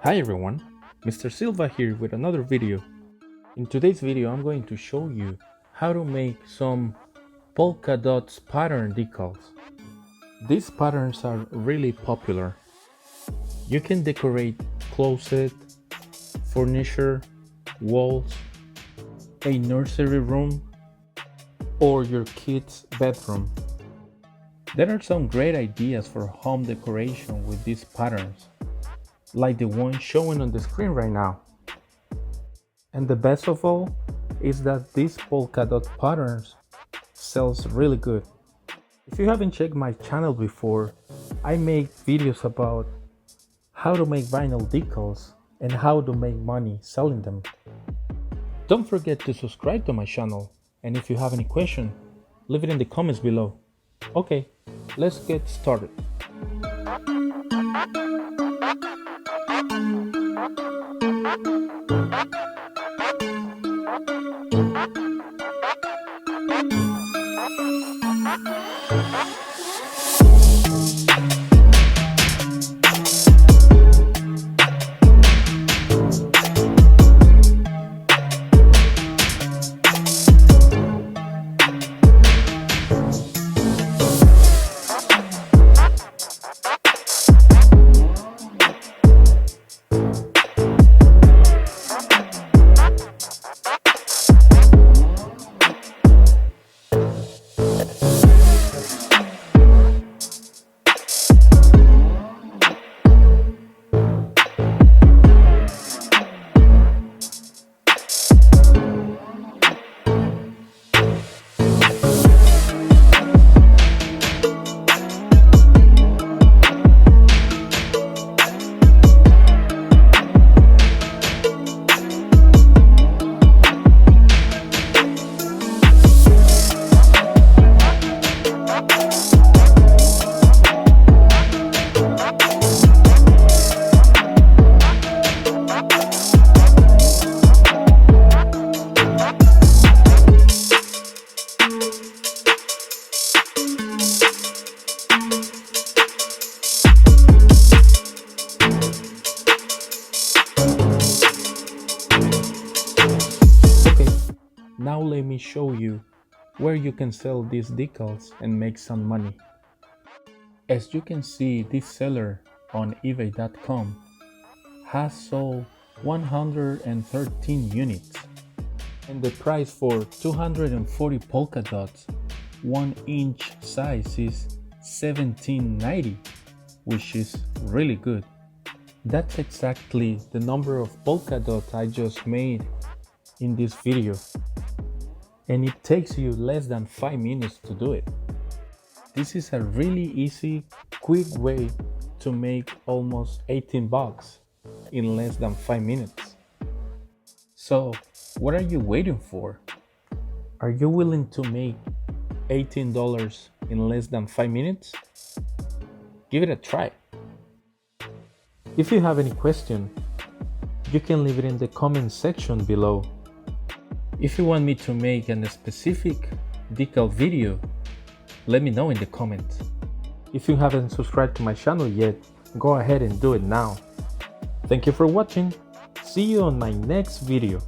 Hi everyone, Mr. Silva here with another video. In today's video I'm going to show you how to make some polka dots pattern decals. These patterns are really popular. You can decorate closet, furniture, walls, a nursery room, or your kid's bedroom. There are some great ideas for home decoration with these patterns, like the one showing on the screen right now. And the best of all is that these polka dot patterns sells really good. If you haven't checked my channel before, I make videos about how to make vinyl decals and how to make money selling them. Don't forget to subscribe to my channel, and if you have any question, leave it in the comments below. Okay, let's get started. Now let me show you where you can sell these decals and make some money. As you can see, this seller on ebay.com has sold 113 units, and the price for 240 polka dots 1-inch size is $17.90, which is really good. That's exactly the number of polka dots I just made in this video, and it takes you less than 5 minutes to do it. This is a really easy, quick way to make almost 18 bucks in less than 5 minutes. So what are you waiting for? Are you willing to make $18 in less than 5 minutes? Give it a try. If you have any question, you can leave it in the comment section below. If you want me to make a specific decal video, let me know in the comments. If you haven't subscribed to my channel yet, go ahead and do it now. Thank you for watching. See you on my next video.